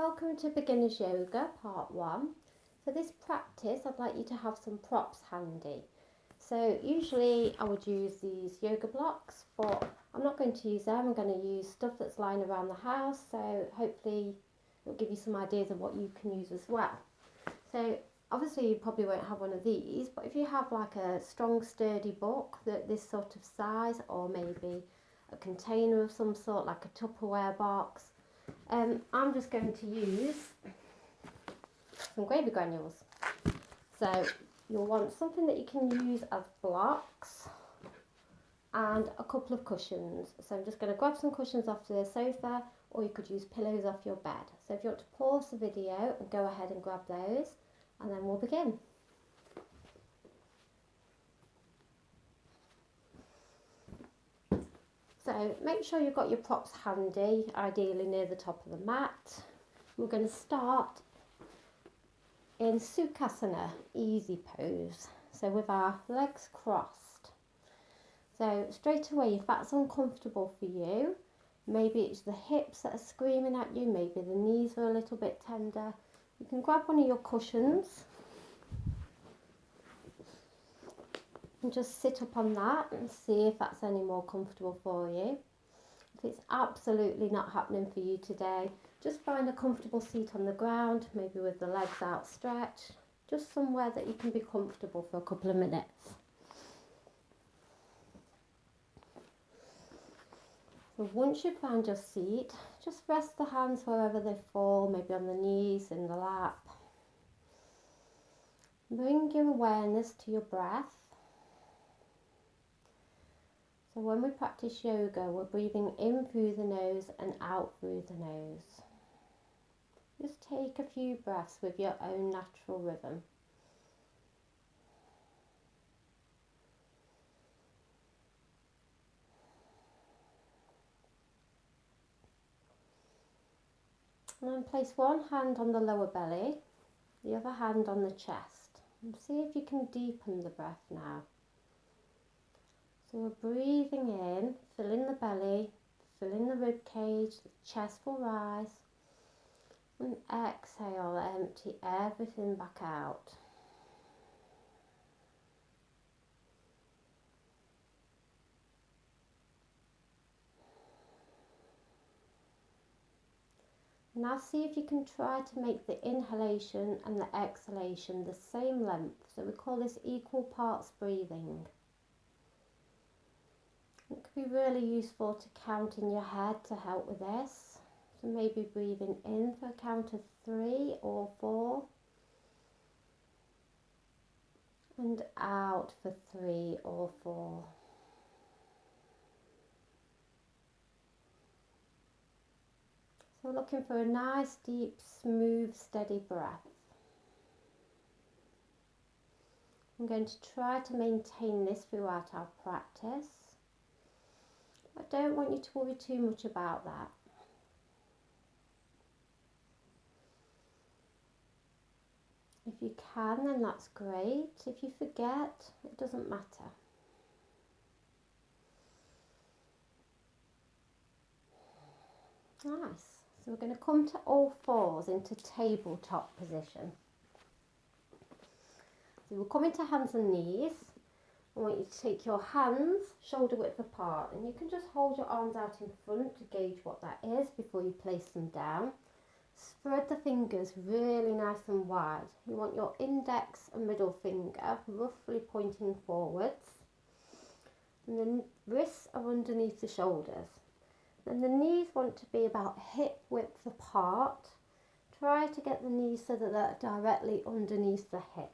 Welcome to Beginner's Yoga Part 1. For this practice I'd like you to have some props handy. So usually I would use these yoga blocks, but I'm not going to use them. I'm going to use stuff that's lying around the house, so hopefully it'll give you some ideas of what you can use as well. So obviously you probably won't have one of these, but if you have like a strong sturdy book that this sort of size, or maybe a container of some sort like a Tupperware box, I'm just going to use some gravy granules. So you'll want something that you can use as blocks and a couple of cushions. So I'm just going to grab some cushions off the sofa, or you could use pillows off your bed. So if you want to pause the video and go ahead and grab those, and then we'll begin. So make sure you've got your props handy, ideally near the top of the mat. We're going to start in Savasana, easy pose. So with our legs crossed. So straight away, if that's uncomfortable for you, maybe it's the hips that are screaming at you, maybe the knees are a little bit tender, you can grab one of your cushions and just sit up on that and see if that's any more comfortable for you. If it's absolutely not happening for you today, just find a comfortable seat on the ground, maybe with the legs outstretched, just somewhere that you can be comfortable for a couple of minutes. So once you've found your seat, just rest the hands wherever they fall, maybe on the knees, in the lap. Bring your awareness to your breath. So when we practice yoga, we're breathing in through the nose and out through the nose. Just take a few breaths with your own natural rhythm. And then place one hand on the lower belly, the other hand on the chest. And see if you can deepen the breath now. So we're breathing in, filling the belly, filling the rib cage, the chest will rise, and exhale, empty everything back out. Now see if you can try to make the inhalation and the exhalation the same length. So we call this equal parts breathing. It could be really useful to count in your head to help with this. So maybe breathing in for a count of 3 or 4. And out for 3 or 4. So we're looking for a nice, deep, smooth, steady breath. I'm going to try to maintain this throughout our practice. I don't want you to worry too much about that. If you can, then that's great. If you forget, it doesn't matter. Nice. So we're going to come to all fours into tabletop position. So we'll come into hands and knees. I want you to take your hands shoulder width apart, and you can just hold your arms out in front to gauge what that is before you place them down. Spread the fingers really nice and wide. You want your index and middle finger roughly pointing forwards, and the wrists are underneath the shoulders. And the knees want to be about hip width apart. Try to get the knees so that they're directly underneath the hips.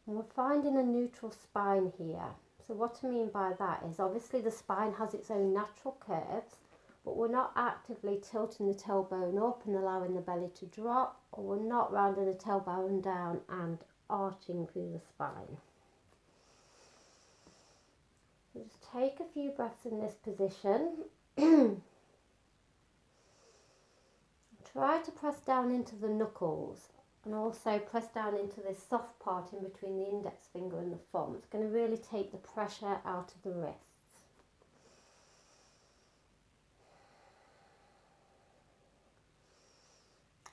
And we're finding a neutral spine here. So what I mean by that is obviously the spine has its own natural curves, but we're not actively tilting the tailbone up and allowing the belly to drop, or we're not rounding the tailbone down and arching through the spine. So just take a few breaths in this position. Try to press down into the knuckles. And also press down into this soft part in between the index finger and the thumb. It's going to really take the pressure out of the wrists.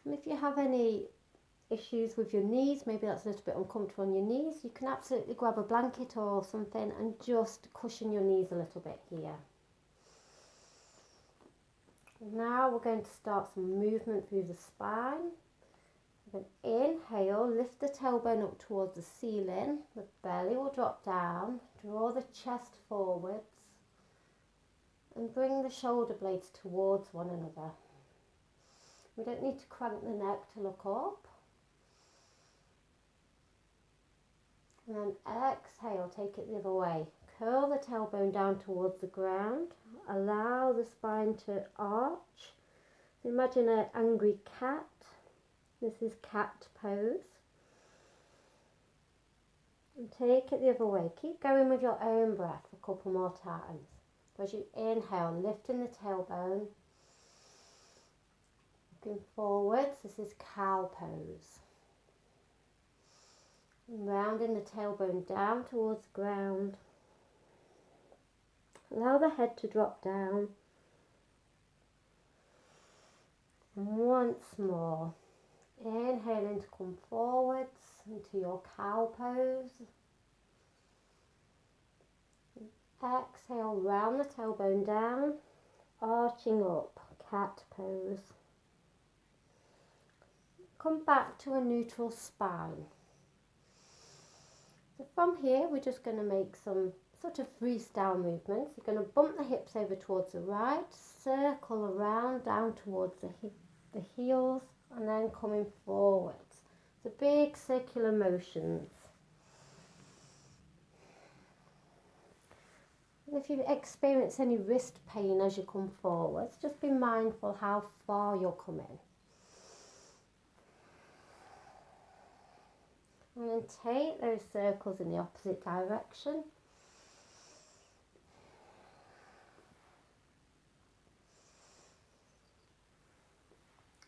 And if you have any issues with your knees, maybe that's a little bit uncomfortable on your knees, you can absolutely grab a blanket or something and just cushion your knees a little bit here. Now we're going to start some movement through the spine. Then inhale, lift the tailbone up towards the ceiling, the belly will drop down, draw the chest forwards and bring the shoulder blades towards one another. We don't need to crank the neck to look up. And then exhale, take it the other way. Curl the tailbone down towards the ground. Allow the spine to arch. Imagine an angry cat. This is cat pose. And take it the other way. Keep going with your own breath a couple more times. As you inhale, lifting the tailbone. Looking forwards, this is cow pose. And rounding the tailbone down towards the ground. Allow the head to drop down. And once more, inhaling to come forwards into your cow pose. Exhale, round the tailbone down, arching up, cat pose. Come back to a neutral spine. So from here, we're just going to make some sort of freestyle movements. You're going to bump the hips over towards the right, circle around down towards the heels, and then coming forwards. The big circular motions. If you experience any wrist pain as you come forwards, just be mindful how far you're coming. And then take those circles in the opposite direction.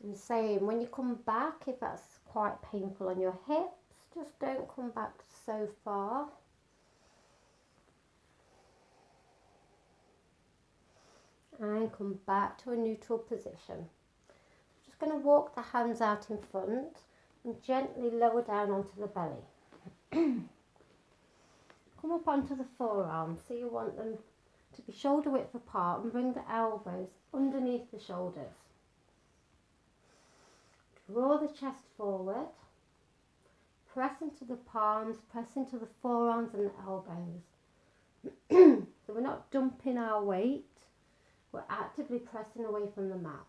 And same, when you come back, if that's quite painful on your hips, just don't come back so far. And come back to a neutral position. Just going to walk the hands out in front and gently lower down onto the belly. Come up onto the forearms, so you want them to be shoulder width apart, and bring the elbows underneath the shoulders. Draw the chest forward, press into the palms, press into the forearms and the elbows. So we're not dumping our weight, we're actively pressing away from the mat.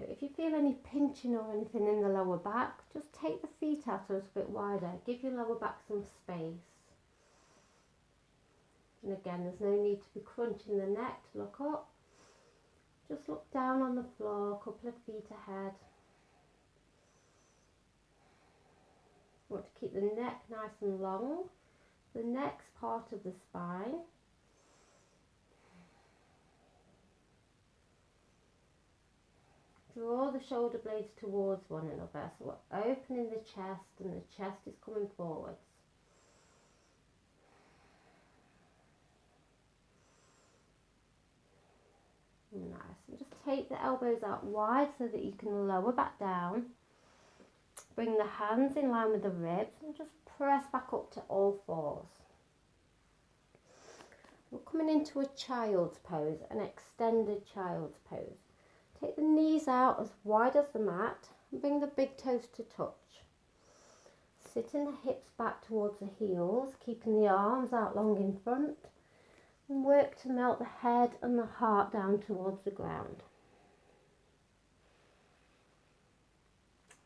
If you feel any pinching or anything in the lower back, just take the feet out a little bit wider. Give your lower back some space. And again, there's no need to be crunching the neck to look up. Just look down on the floor, a couple of feet ahead. You want to keep the neck nice and long. The next part of the spine. Draw the shoulder blades towards one another, so we're opening the chest and the chest is coming forwards. Nice, and just take the elbows out wide so that you can lower back down. Bring the hands in line with the ribs and just press back up to all fours. We're coming into a child's pose, an extended child's pose. Take the knees out as wide as the mat and bring the big toes to touch. Sitting the hips back towards the heels, keeping the arms out long in front, and work to melt the head and the heart down towards the ground.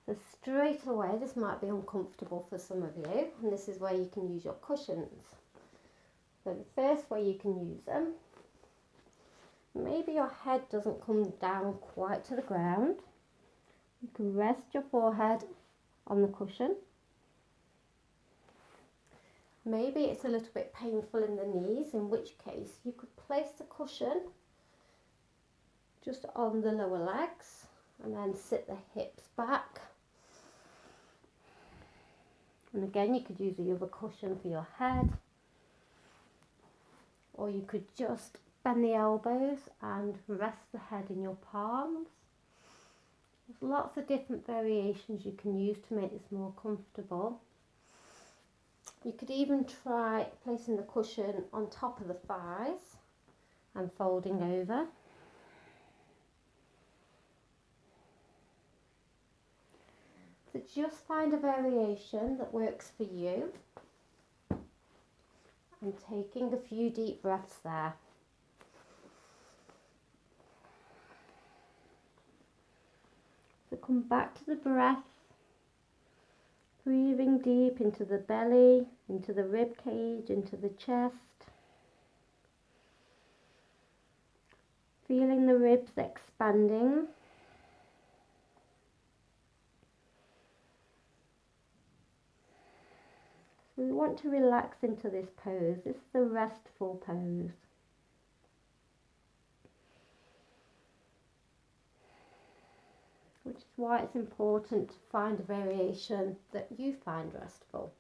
So straight away, this might be uncomfortable for some of you, and this is where you can use your cushions. So the first way you can use them, maybe your head doesn't come down quite to the ground. You can rest your forehead on the cushion. Maybe it's a little bit painful in the knees, in which case you could place the cushion just on the lower legs and then sit the hips back. And again, you could use the other cushion for your head, or you could just bend the elbows and rest the head in your palms. There's lots of different variations you can use to make this more comfortable. You could even try placing the cushion on top of the thighs and folding over. So just find a variation that works for you. And taking a few deep breaths there. So come back to the breath, breathing deep into the belly, into the rib cage, into the chest. Feeling the ribs expanding. So we want to relax into this pose. This is the restful pose. Which is why it's important to find a variation that you find restful.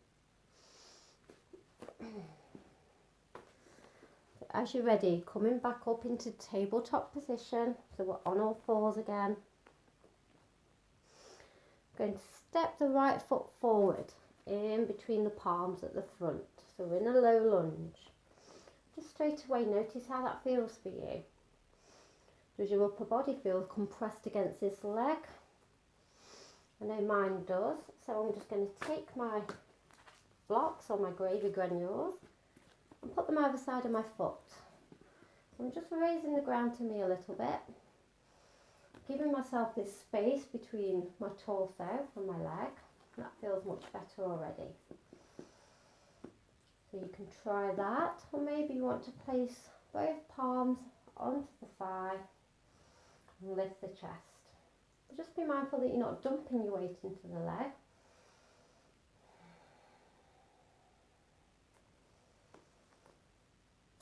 As you're ready, coming back up into tabletop position, so we're on all fours again. Going to step the right foot forward in between the palms at the front, so we're in a low lunge. Just straight away notice how that feels for you. Does your upper body feel compressed against this leg? I know mine does, so I'm just going to take my blocks or my gravy granules and put them either side of my foot. So I'm just raising the ground to me a little bit, giving myself this space between my torso and my leg. That feels much better already. So you can try that, or maybe you want to place both palms onto the thigh and lift the chest. But just be mindful that you're not dumping your weight into the leg.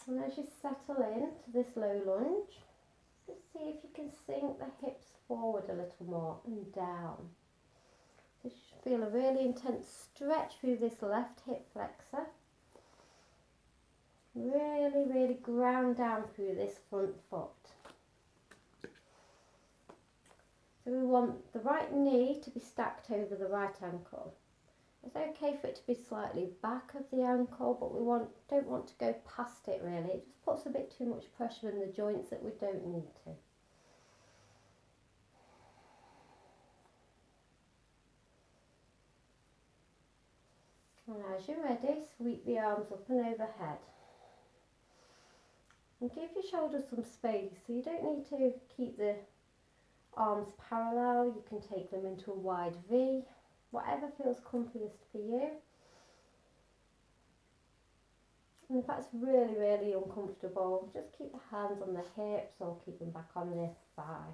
And as you settle into this low lunge, just see if you can sink the hips forward a little more and down. So you should feel a really intense stretch through this left hip flexor. Really, really ground down through this front foot. So we want the right knee to be stacked over the right ankle. It's okay for it to be slightly back of the ankle, but we don't want to go past it really. It just puts a bit too much pressure in the joints that we don't need to. And as you're ready, sweep the arms up and overhead. And give your shoulders some space, so you don't need to keep the arms parallel. You can take them into a wide V, whatever feels comfiest for you. And if that's really, really uncomfortable, just keep the hands on the hips or keep them back on the thigh.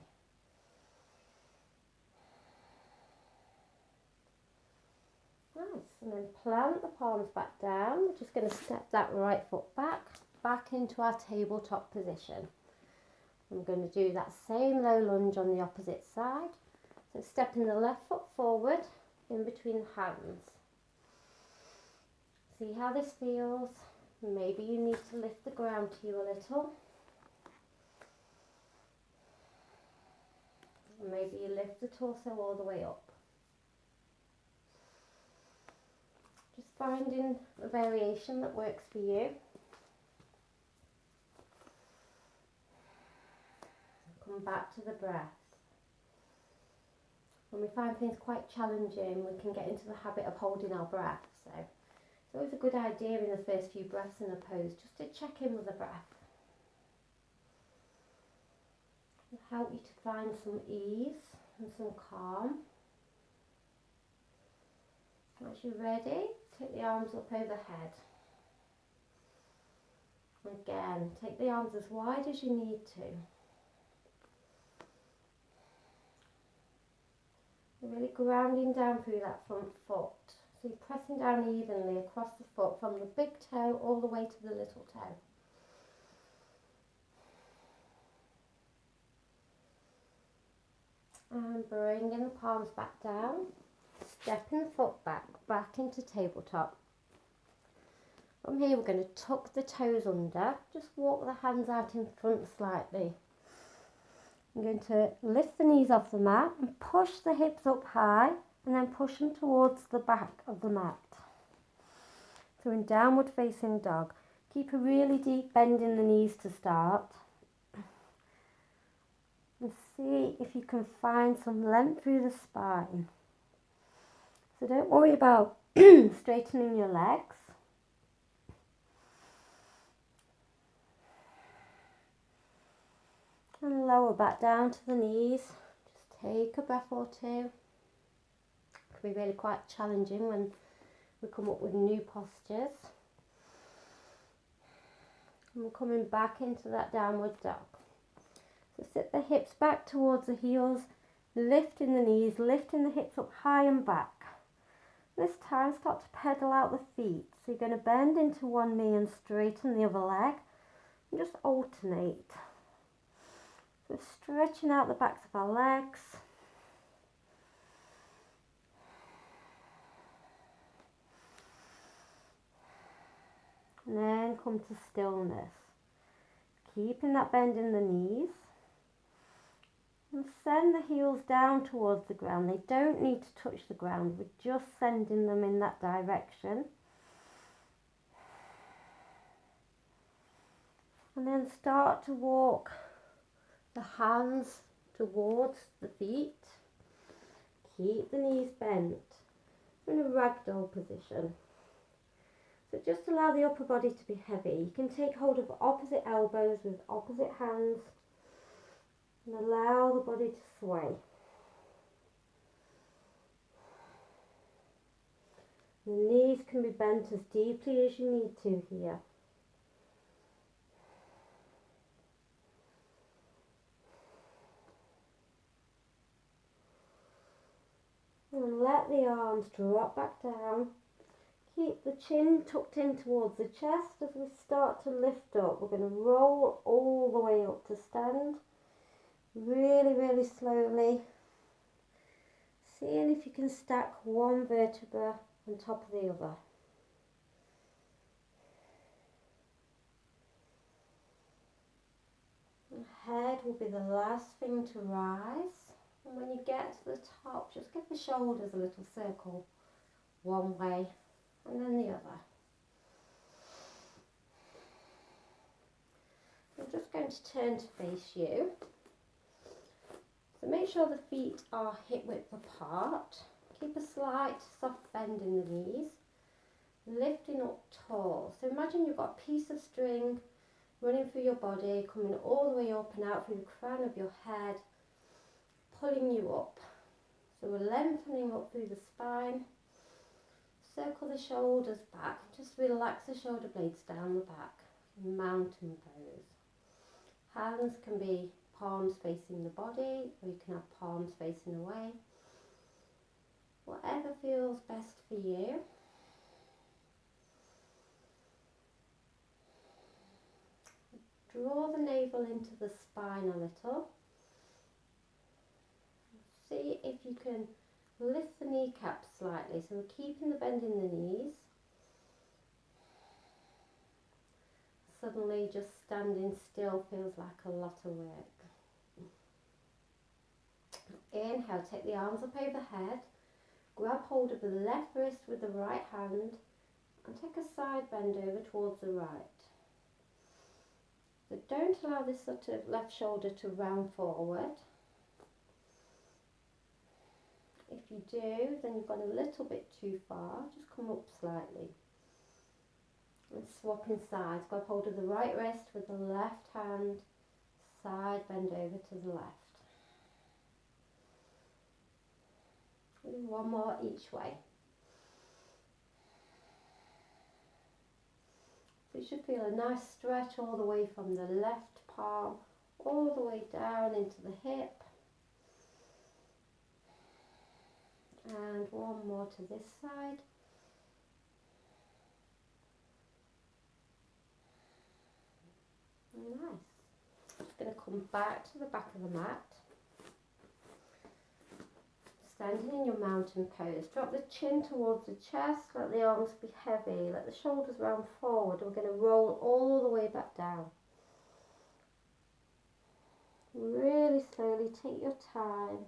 Nice, and then plant the palms back down. We're just going to step that right foot back into our tabletop position. I'm going to do that same low lunge on the opposite side. So stepping the left foot forward in between the hands. See how this feels. Maybe you need to lift the ground to you a little. Maybe you lift the torso all the way up. Just finding a variation that works for you. Come back to the breath. When we find things quite challenging, we can get into the habit of holding our breath. So it's always a good idea in the first few breaths in a pose just to check in with the breath. It'll help you to find some ease and some calm. As you're ready, take the arms up overhead. Again, take the arms as wide as you need to. You're really grounding down through that front foot. So you're pressing down evenly across the foot from the big toe all the way to the little toe. And bringing the palms back down, stepping the foot back into tabletop. From here we're going to tuck the toes under, just walk the hands out in front slightly. I'm going to lift the knees off the mat and push the hips up high and then push them towards the back of the mat. So in downward facing dog, keep a really deep bend in the knees to start. And see if you can find some length through the spine. So don't worry about straightening your legs. And lower back down to the knees. Just take a breath or two. It can be really quite challenging when we come up with new postures. And we're coming back into that downward dog. So sit the hips back towards the heels, lifting the knees, lifting the hips up high and back. This time start to pedal out the feet. So you're going to bend into one knee and straighten the other leg. And just alternate. So stretching out the backs of our legs. And then come to stillness. Keeping that bend in the knees. And send the heels down towards the ground. They don't need to touch the ground. We're just sending them in that direction. And then start to walk the hands towards the feet. Keep the knees bent. We're in a ragdoll position. So just allow the upper body to be heavy. You can take hold of opposite elbows with opposite hands and allow the body to sway. The knees can be bent as deeply as you need to here. And let the arms drop back down. Keep the chin tucked in towards the chest as we start to lift up. We're going to roll all the way up to stand. Really, really slowly. Seeing if you can stack one vertebra on top of the other. The head will be the last thing to rise. And when you get to the top, just give the shoulders a little circle one way and then the other. I'm just going to turn to face you. So make sure the feet are hip width apart. Keep a slight soft bend in the knees. Lifting up tall. So imagine you've got a piece of string running through your body, coming all the way up and out through the crown of your head, pulling you up. So we're lengthening up through the spine. Circle the shoulders back. Just relax the shoulder blades down the back. Mountain pose. Hands can be palms facing the body, or you can have palms facing away. Whatever feels best for you. Draw the navel into the spine a little. See if you can lift the kneecaps slightly. So we're keeping the bend in the knees. Suddenly just standing still feels like a lot of work. Inhale, take the arms up overhead. Grab hold of the left wrist with the right hand and take a side bend over towards the right. So don't allow this sort of left shoulder to round forward. If you do, then you've gone a little bit too far. Just come up slightly. And swapping sides. Grab hold of the right wrist with the left hand. Side bend over to the left. One more each way. So you should feel a nice stretch all the way from the left palm all the way down into the hip. And one more to this side. Nice. Just going to come back to the back of the mat. Standing in your mountain pose. Drop the chin towards the chest, let the arms be heavy, let the shoulders round forward. We're going to roll all the way back down. Really slowly, take your time.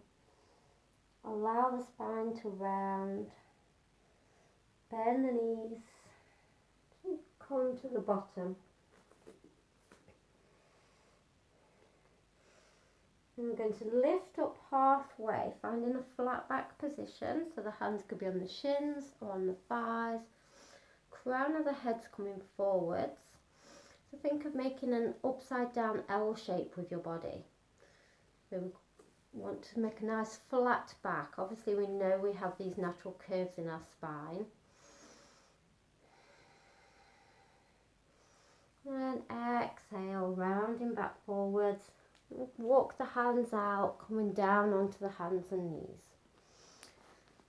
Allow the spine to round. Bend the knees. Come to the bottom. And we're going to lift up halfway, finding a flat back position. So the hands could be on the shins or on the thighs. Crown of the head's coming forwards. So think of making an upside down L shape with your body. So we want to make a nice flat back. Obviously we know we have these natural curves in our spine. And exhale, rounding back forwards. Walk the hands out, coming down onto the hands and knees.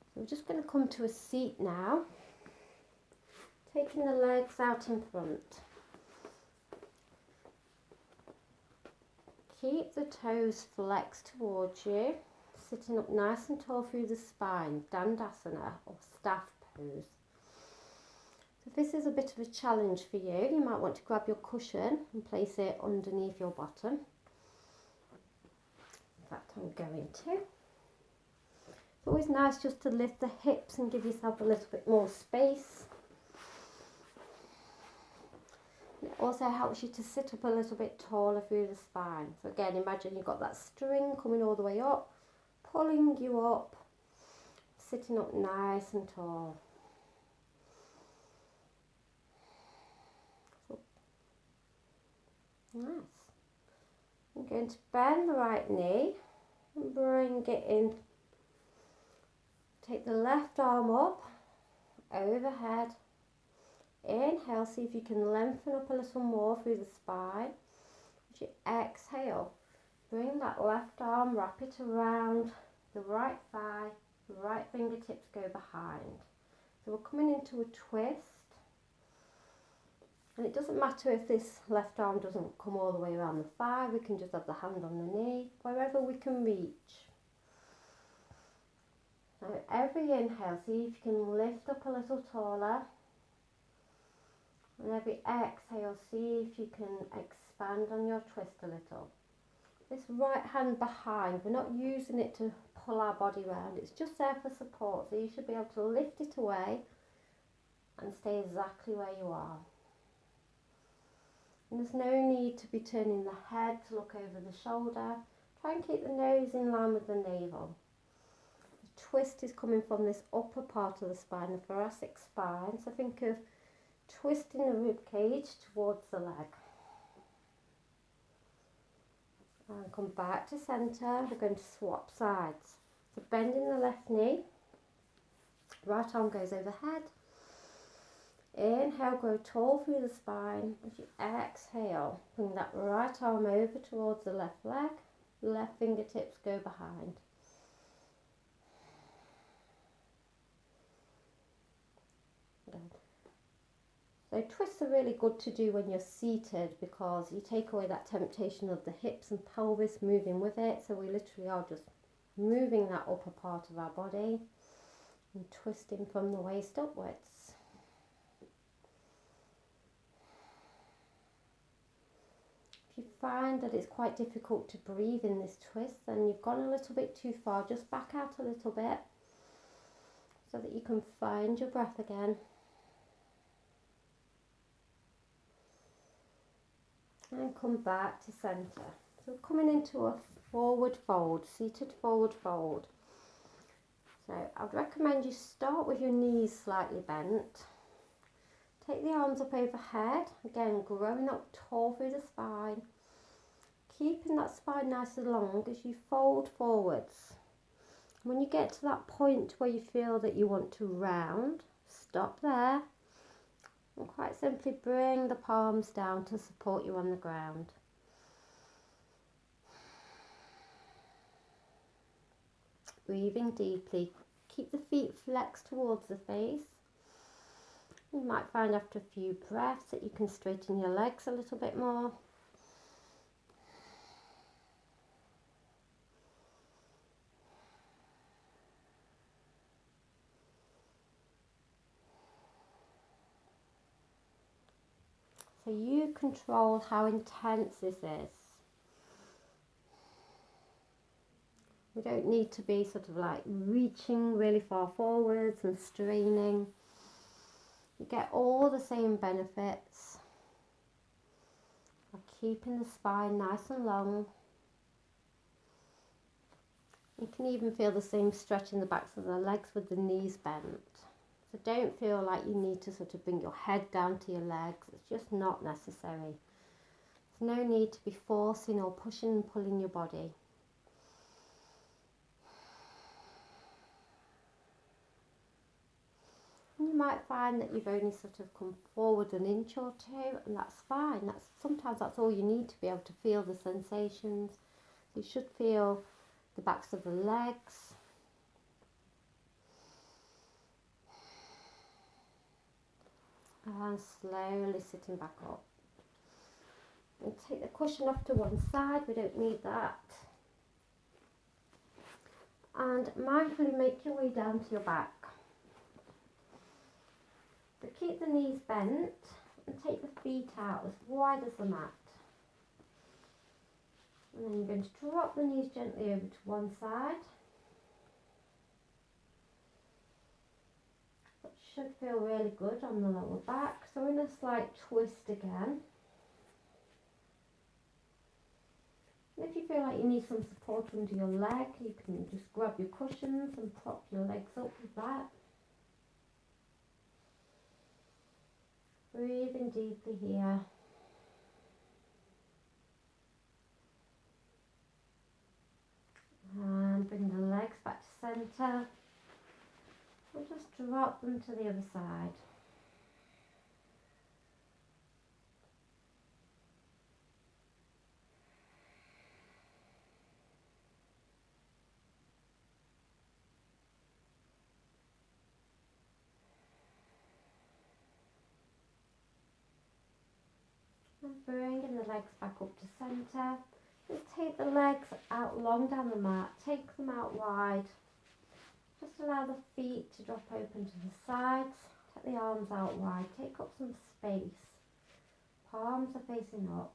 So we're just going to come to a seat now. Taking the legs out in front. Keep the toes flexed towards you. Sitting up nice and tall through the spine, Dandasana or staff pose. So if this is a bit of a challenge for you, you might want to grab your cushion and place it underneath your bottom. That I'm going to. It's always nice just to lift the hips and give yourself a little bit more space. It also helps you to sit up a little bit taller through the spine. So again, imagine you've got that string coming all the way up, pulling you up, sitting up nice and tall. Nice. I'm going to bend the right knee and bring it in. Take the left arm up, overhead. Inhale, see if you can lengthen up a little more through the spine. As you exhale, bring that left arm, wrap it around the right thigh, the right fingertips go behind. So we're coming into a twist. And it doesn't matter if this left arm doesn't come all the way around the thigh, we can just have the hand on the knee, wherever we can reach. So every inhale, see if you can lift up a little taller. And every exhale, see if you can expand on your twist a little. This right hand behind, we're not using it to pull our body round, it's just there for support. So you should be able to lift it away and stay exactly where you are. And there's no need to be turning the head to look over the shoulder. Try and keep the nose in line with the navel. The twist is coming from this upper part of the spine, the thoracic spine. So think of twisting the rib cage towards the leg. And come back to centre. We're going to swap sides. So bending the left knee. Right arm goes overhead. Inhale, grow tall through the spine. As you exhale, bring that right arm over towards the left leg. Left fingertips go behind. Good. So twists are really good to do when you're seated because you take away that temptation of the hips and pelvis moving with it. So we literally are just moving that upper part of our body and twisting from the waist upwards. If you find that it's quite difficult to breathe in this twist, then you've gone a little bit too far. Just back out a little bit so that you can find your breath again. And come back to centre. So coming into a forward fold, seated forward fold. So I'd recommend you start with your knees slightly bent. Take the arms up overhead, again growing up tall through the spine. Keeping that spine nice and long as you fold forwards. When you get to that point where you feel that you want to round, stop there. And quite simply bring the palms down to support you on the ground. Breathing deeply. Keep the feet flexed towards the face. You might find after a few breaths that you can straighten your legs a little bit more. So you control how intense this is. don't need to be sort of like reaching really far forwards and straining. You get all the same benefits of keeping the spine nice and long. You can even feel the same stretch in the backs of the legs with the knees bent. So don't feel like you need to sort of bring your head down to your legs. It's just not necessary. There's no need to be forcing or pushing and pulling your body. And you might find that you've only sort of come forward an inch or two, and that's fine. Sometimes that's all you need to be able to feel the sensations. You should feel the backs of the legs. And slowly sitting back up. And take the cushion off to one side, we don't need that. And mindfully make your way down to your back. So keep the knees bent and take the feet out as wide as the mat. And then you're going to drop the knees gently over to one side. That should feel really good on the lower back. So we're in a slight twist again. And if you feel like you need some support under your leg, you can just grab your cushions and prop your legs up with that. Breathing deeply here. And bring the legs back to centre. And just drop them to the other side. And bringing the legs back up to centre. Just take the legs out long down the mat. Take them out wide. Just allow the feet to drop open to the sides. Take the arms out wide. Take up some space. Palms are facing up.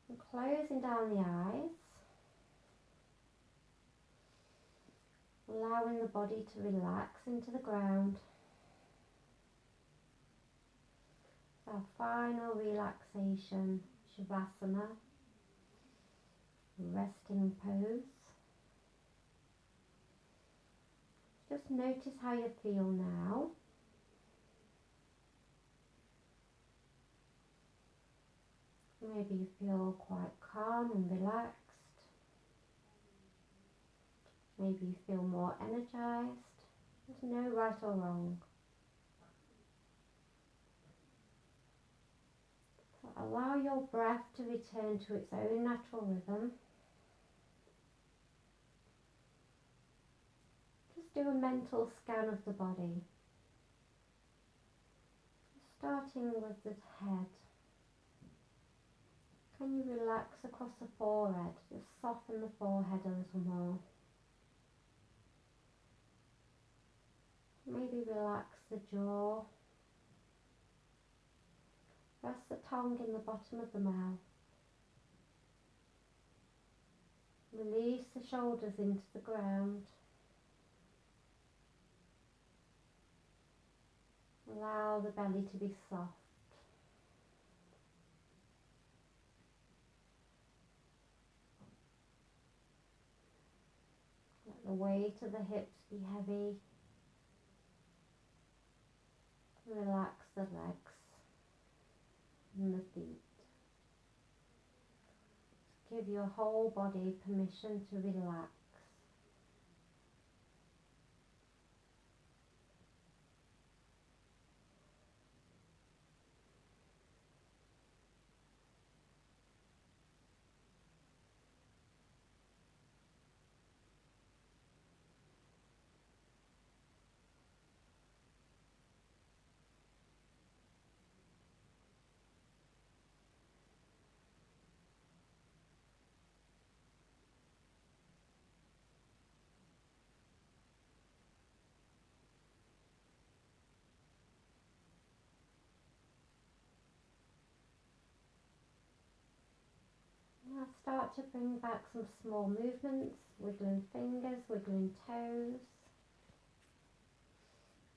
And closing down the eyes. Allowing the body to relax into the ground. Our final relaxation, Savasana, resting pose. Just notice how you feel now. Maybe you feel quite calm and relaxed. Maybe you feel more energized. There's no right or wrong. So allow your breath to return to its own natural rhythm. Just do a mental scan of the body. Starting with the head. Can you relax across the forehead? Just soften the forehead a little more. Maybe relax the jaw. Rest the tongue in the bottom of the mouth. Release the shoulders into the ground. Allow the belly to be soft. Let the weight of the hips be heavy. Relax the legs and the feet. Give your whole body permission to relax. start to bring back some small movements, wiggling fingers, wiggling toes.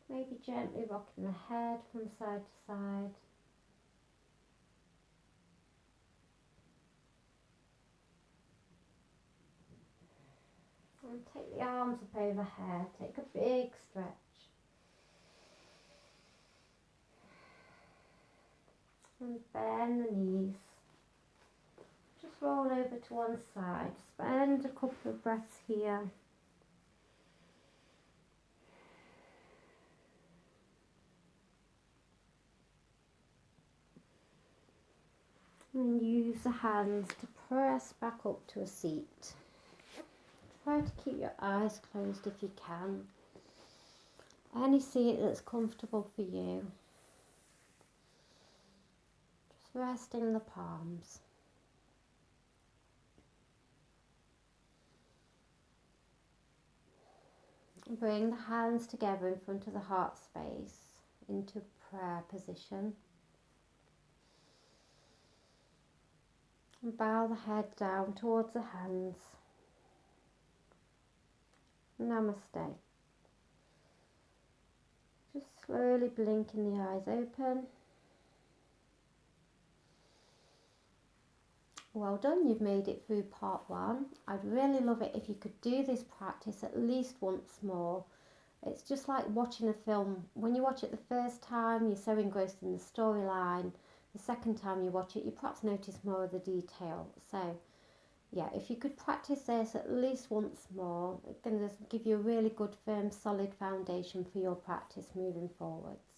Maybe gently rocking the head from side to side. And take the arms up overhead, take a big stretch. And bend the knees. Just roll over to one side. Spend a couple of breaths here. And use the hands to press back up to a seat. Try to keep your eyes closed if you can. Any seat that's comfortable for you. Just resting the palms. Bring the hands together in front of the heart space into prayer position. And bow the head down towards the hands. Namaste. Just slowly blinking the eyes open. Well done, you've made it through part 1. I'd really love it if you could do this practice at least once more. It's just like watching a film. When you watch it the first time, you're so engrossed in the storyline. The second time you watch it, you perhaps notice more of the detail. So, yeah, if you could practice this at least once more, it's going to give you a really good, firm, solid foundation for your practice moving forwards.